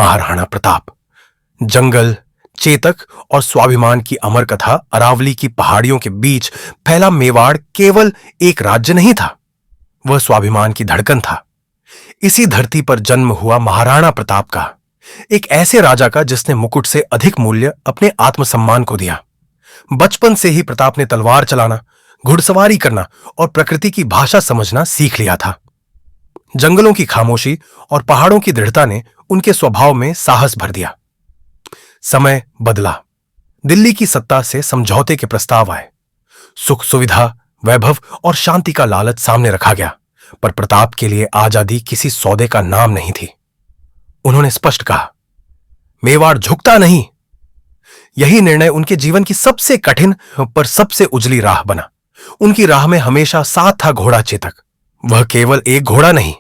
महाराणा प्रताप। जंगल, चेतक और स्वाभिमान की अमर कथा अरावली की पहाड़ियों के बीच फैला मेवाड़ केवल एक राज्य नहीं था, वह स्वाभिमान की धड़कन था। इसी धरती पर जन्म हुआ महाराणा प्रताप का, एक ऐसे राजा का जिसने मुकुट से अधिक मूल्य अपने आत्मसम्मान को दिया। बचपन से ही प्रताप ने तलवार चलाना, घुड़सवारी करना और प्रकृति की भाषा समझना सीख लिया था। जंगलों की खामोशी और पहाड़ों की दृढ़ता ने उनके स्वभाव में साहस भर दिया। समय बदला, दिल्ली की सत्ता से समझौते के प्रस्ताव आए। सुख सुविधा, वैभव और शांति का लालच सामने रखा गया, पर प्रताप के लिए आजादी किसी सौदे का नाम नहीं थी। उन्होंने स्पष्ट कहा, मेवाड़ झुकता नहीं। यही निर्णय उनके जीवन की सबसे कठिन पर सबसे उजली राह बना। उनकी राह में हमेशा साथ था घोड़ा चेतक। वह केवल एक घोड़ा नहीं,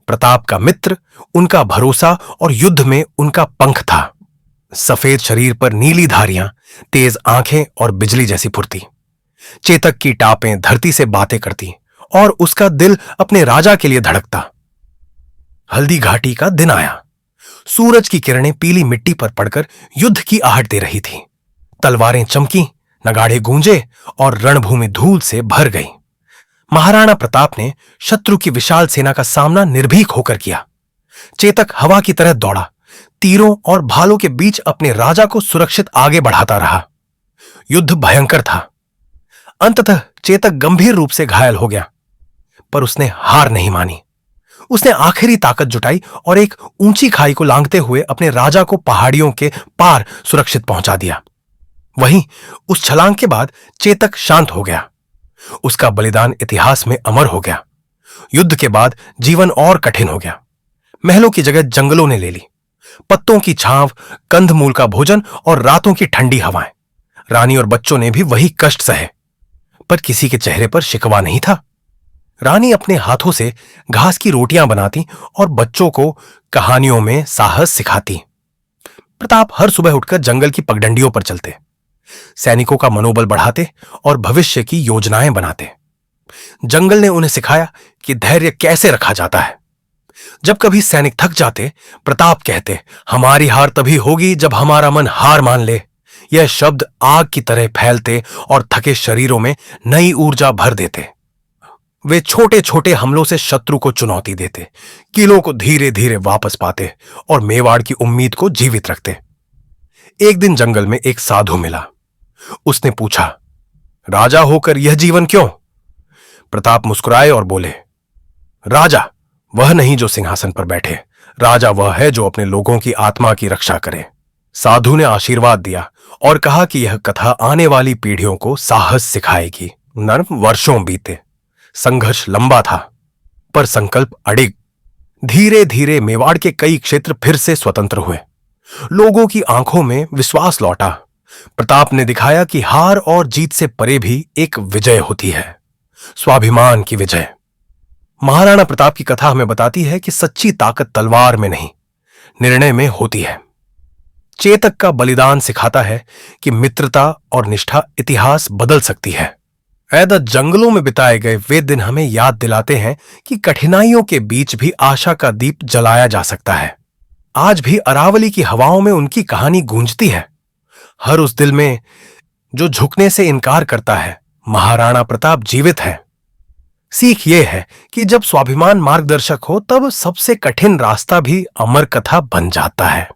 प्रताप का मित्र, उनका भरोसा और युद्ध में उनका पंख था। सफेद शरीर पर नीली धारियां, तेज आंखें और बिजली जैसी फुर्ती। चेतक की टापें धरती से बातें करती और उसका दिल अपने राजा के लिए धड़कता। हल्दी घाटी का दिन आया। सूरज की किरणें पीली मिट्टी पर पड़कर युद्ध की आहट दे रही थी। तलवारें चमकी, नगाड़े गूंजे और रणभूमि धूल से भर गई। महाराणा प्रताप ने शत्रु की विशाल सेना का सामना निर्भीक होकर किया। चेतक हवा की तरह दौड़ा, तीरों और भालों के बीच अपने राजा को सुरक्षित आगे बढ़ाता रहा। युद्ध भयंकर था। अंततः चेतक गंभीर रूप से घायल हो गया, पर उसने हार नहीं मानी। उसने आखिरी ताकत जुटाई और एक ऊंची खाई को लांघते हुए अपने राजा को पहाड़ियों के पार सुरक्षित पहुंचा दिया। वहीं उस छलांग के बाद चेतक शांत हो गया। उसका बलिदान इतिहास में अमर हो गया। युद्ध के बाद जीवन और कठिन हो गया। महलों की जगह जंगलों ने ले ली। पत्तों की छांव, कंदमूल का भोजन और रातों की ठंडी हवाएं। रानी और बच्चों ने भी वही कष्ट सहे, पर किसी के चेहरे पर शिकवा नहीं था। रानी अपने हाथों से घास की रोटियां बनाती और बच्चों को कहानियों में साहस सिखाती। प्रताप हर सुबह उठकर जंगल की पगडंडियों पर चलते, सैनिकों का मनोबल बढ़ाते और भविष्य की योजनाएं बनाते। जंगल ने उन्हें सिखाया कि धैर्य कैसे रखा जाता है। जब कभी सैनिक थक जाते, प्रताप कहते, हमारी हार तभी होगी जब हमारा मन हार मान ले। यह शब्द आग की तरह फैलते और थके शरीरों में नई ऊर्जा भर देते। वे छोटे छोटे हमलों से शत्रु को चुनौती देते, किलों को धीरे धीरे वापस पाते और मेवाड़ की उम्मीद को जीवित रखते। एक दिन जंगल में एक साधु मिला। उसने पूछा, राजा होकर यह जीवन क्यों? प्रताप मुस्कुराए और बोले, राजा वह नहीं जो सिंहासन पर बैठे, राजा वह है जो अपने लोगों की आत्मा की रक्षा करे। साधु ने आशीर्वाद दिया और कहा कि यह कथा आने वाली पीढ़ियों को साहस सिखाएगी। वर्षों बीते, संघर्ष लंबा था, पर संकल्प अडिग। धीरे धीरे मेवाड़ के कई क्षेत्र फिर से स्वतंत्र हुए। लोगों की आंखों में विश्वास लौटा। प्रताप ने दिखाया कि हार और जीत से परे भी एक विजय होती है, स्वाभिमान की विजय। महाराणा प्रताप की कथा हमें बताती है कि सच्ची ताकत तलवार में नहीं, निर्णय में होती है। चेतक का बलिदान सिखाता है कि मित्रता और निष्ठा इतिहास बदल सकती है। जंगलों में बिताए गए वे दिन हमें याद दिलाते हैं कि कठिनाइयों के बीच भी आशा का दीप जलाया जा सकता है। आज भी अरावली की हवाओं में उनकी कहानी गूंजती है। हर उस दिल में जो झुकने से इनकार करता है, महाराणा प्रताप जीवित है। सीख यह है कि जब स्वाभिमान मार्गदर्शक हो, तब सबसे कठिन रास्ता भी अमर कथा बन जाता है।